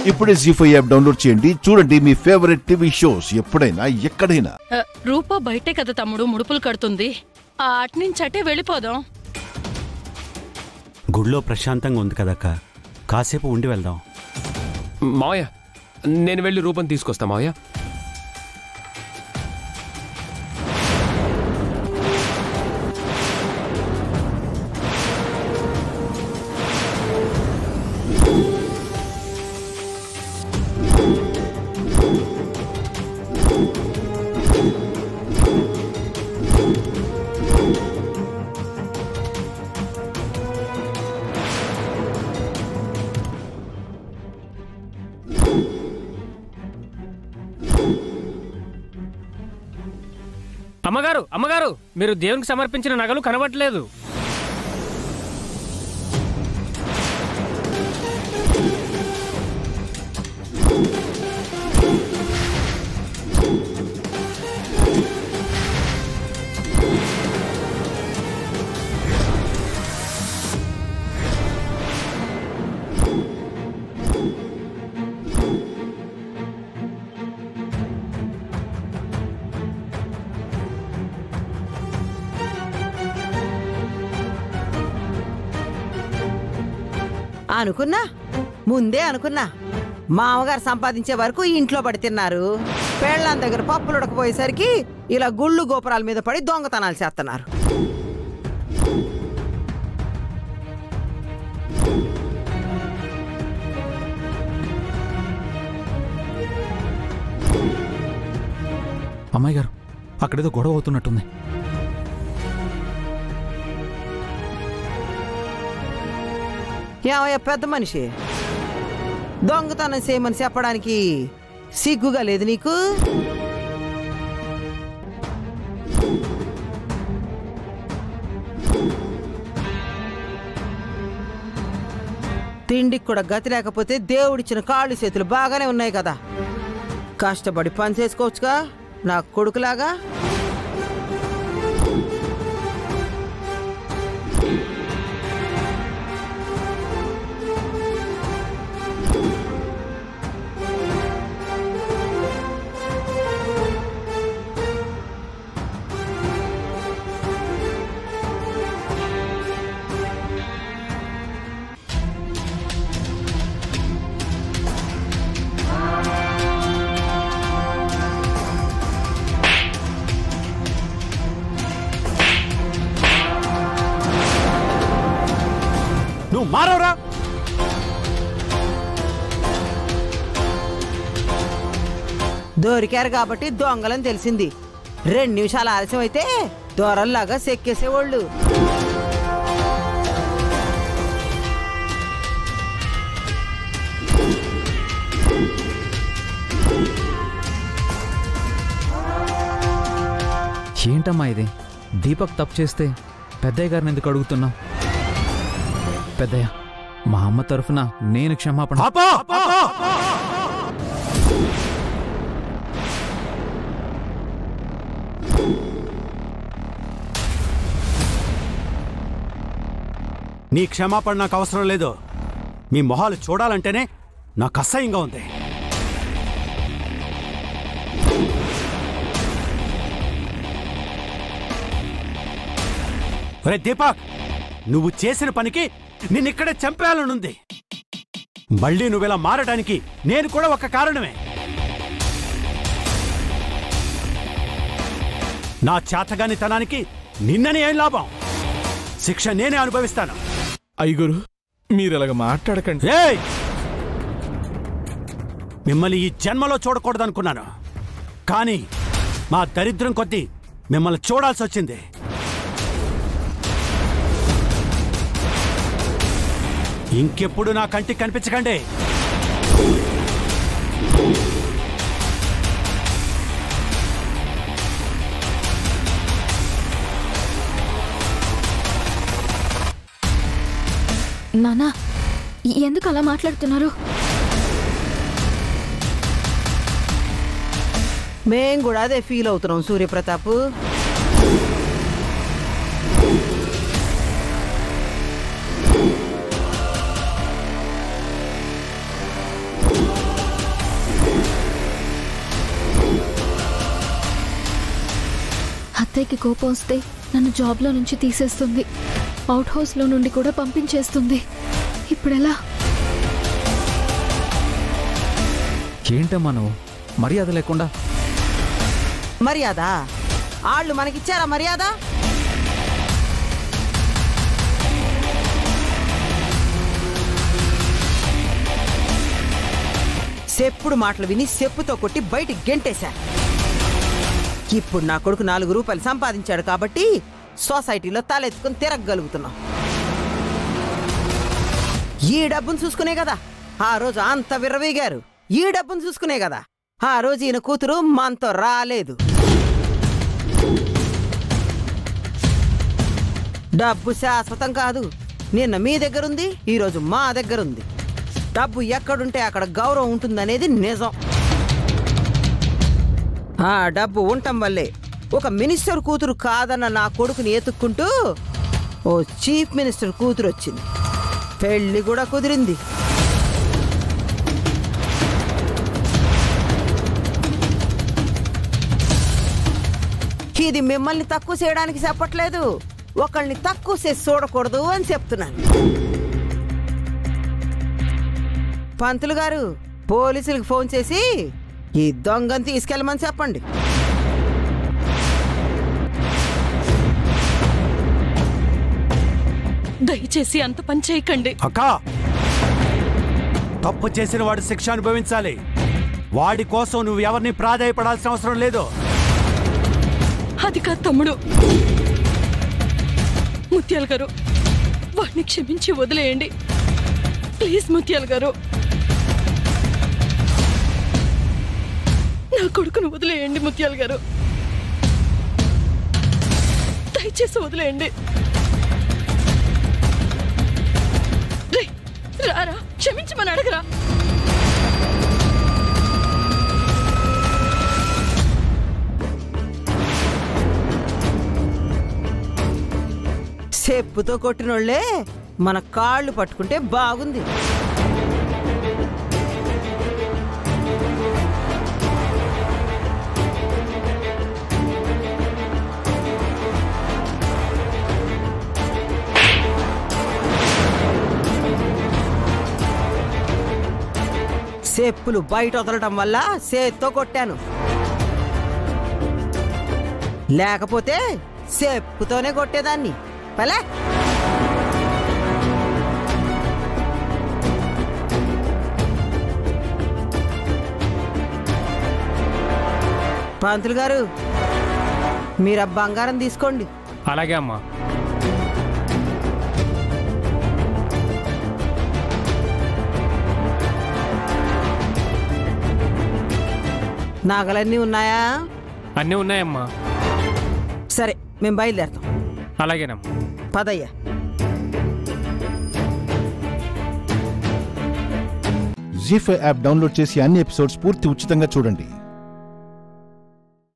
ఇప్పుడే జీ5 app download చేయండి. చూడండి మీ ఫేవరెట్ టీవీ షోస్ ఎప్పుడైనా ఎక్కడైనా. రూపా బయటే కదా తమ్ముడు ముడుపులు కడుతుంది. అట్నుంచటే వెళ్ళిపోదాం. గుడిలో ప్రశాంతంగా ఉంది కదక్క, కాసేపు ఉండి వెళ్దాం. మావయ్య, నేను వెళ్ళి రూపం తీసుకొస్తా మావయ్య. అమ్మగారు, అమ్మగారు, మీరు దేవునికి సమర్పించిన నగలు కనబడట్లేదు. అనుకున్నా, ముందే అనుకున్నా. మామగారు సంపాదించే వరకు ఇంట్లో పడి తిన్నారు. పెళ్ళాం దగ్గర పప్పులు ఉడకపోయేసరికి ఇలా గుళ్ళు గోపురాల మీద పడి దొంగతనాలు చేస్తున్నారు. అమ్మాయి గారు, అక్కడేదో గొడవ అవుతున్నట్టుంది. ఏమయ్య పెద్ద మనిషి, దొంగతనం చేయమని చెప్పడానికి సిగ్గుగా లేదు నీకు? తిండికి కూడా గతి లేకపోతే దేవుడిచ్చిన కాళ్ళు చేతులు బాగానే ఉన్నాయి కదా, కష్టపడి పని చేసుకోవచ్చుగా నా కొడుకులాగా. మారవరా? దొరికారు కాబట్టి దొంగలని తెలిసింది. 2 నిమిషాలు ఆలస్యం అయితే దొరల్లాగా సెక్కేసేవాళ్ళు. ఏంటమ్మా ఇది? దీపక్ తప్పు చేస్తే పెద్దయ్య గారిని ఎందుకు అడుగుతున్నావు? పెద్దయ్య, మా అమ్మ తరఫున నేను క్షమాపణ. నీ క్షమాపణ నాకు అవసరం లేదు. మీ మొహాలు చూడాలంటేనే నాకు అసహ్యంగా ఉంది. ఒరే దీపక్, నువ్వు చేసిన పనికి నిన్నిక్కడే చంపేయాలనుంది. మళ్ళీ నువ్వెలా మారడానికి నేను కూడా ఒక కారణమే. నా చేతగానితనానికి నిన్ననే ఏం లాభం? శిక్ష నేనే అనుభవిస్తాను. అయ్యగురు, మీరలాగా మాట్లాడకండి. మిమ్మల్ని ఈ జన్మలో చూడకూడదనుకున్నాను, కానీ మా దరిద్రం కొద్దీ మిమ్మల్ని చూడాల్సి వచ్చింది. ఇంకెప్పుడు నా కంటికి కనిపించకండి. నానా, ఎందుకు అలా మాట్లాడుతున్నారు? మేం కూడా అదే ఫీల్ అవుతున్నాం సూర్యప్రతాప్. అత్తయ్యకి కోపం వస్తే నన్ను జాబ్లో నుంచి తీసేస్తుంది, అవుట్ హౌస్లో నుండి కూడా పంపించేస్తుంది. ఇప్పుడెలా? ఏంటమ్మా నువ్వు మర్యాద లేకుండా? మర్యాద? వాళ్ళు మనకిచ్చారా మర్యాద? చెప్పుడు మాటలు విని చెప్పుతో కొట్టి బయటికి గెంటేశారు. ఇప్పుడు నా కొడుకు 4 రూపాయలు సంపాదించాడు కాబట్టి సొసైటీలో తలెత్తుకుని తిరగగలుగుతున్నాం. ఈ డబ్బును చూసుకునే కదా ఆ రోజు అంత విర్రవీగారు. ఈ డబ్బును చూసుకునే కదా ఆ రోజు ఈయన కూతురు మనతో రాలేదు. డబ్బు శాశ్వతం కాదు. నిన్న మీ దగ్గరుంది, ఈరోజు మా దగ్గరుంది. డబ్బు ఎక్కడుంటే అక్కడ గౌరవం ఉంటుందనేది నిజం. ఆ డబ్బు ఉండటం వల్లే ఒక మినిస్టర్ కూతురు కాదన్న నా కొడుకుని ఎత్తుక్కుంటూ ఓ చీఫ్ మినిస్టర్ కూతురు వచ్చింది. పెళ్లి కూడా కుదిరింది. ఇది మిమ్మల్ని తక్కువ చేయడానికి చెప్పట్లేదు, ఒకళ్ళని తక్కువ చేసి చూడకూడదు అని చెప్తున్నాను. పంతులు గారు, పోలీసులకు ఫోన్ చేసి ఈ దొంగని తీసుకెళ్ళమని చెప్పండి. దయచేసి అంత పని చేయకండి. అక్కా, తప్పు చేసిన వాడు శిక్ష అనుభవించాలి. వాడి కోసం నువ్వు ఎవరిని ప్రాధాయపడాల్సిన అవసరం లేదు. అది కాదు తమ్ముడు. ముత్యాల గారు, వాడిని క్షమించి వదిలేయండి ప్లీజ్. ముత్యాల గారు, నా కొడుకును వదిలేయండి. ముత్యాల గారు, దయచేసి వదిలేయండి. రారా, క్షమించమని అడగరా. చెప్పుతో కొట్టినోళ్లే మన కాళ్ళు పట్టుకుంటే బాగుంది. చెప్పులు బయట వదలటం వల్ల చేత్తో కొట్టాను, లేకపోతే చెప్పుతోనే కొట్టేదాన్ని. పలే. పంతులు గారు, మీరు ఆ బంగారం తీసుకోండి. అలాగే అమ్మా. నాగలన్నీ ఉన్నాయా? అన్నీ ఉన్నాయమ్మా. సరే, మేము బయలుదేరుతాం. అలాగేనమ్మా. పదయ్యా. జీ5 యాప్ డౌన్లోడ్ చేసి అన్ని ఎపిసోడ్స్ పూర్తి ఉచితంగా చూడండి.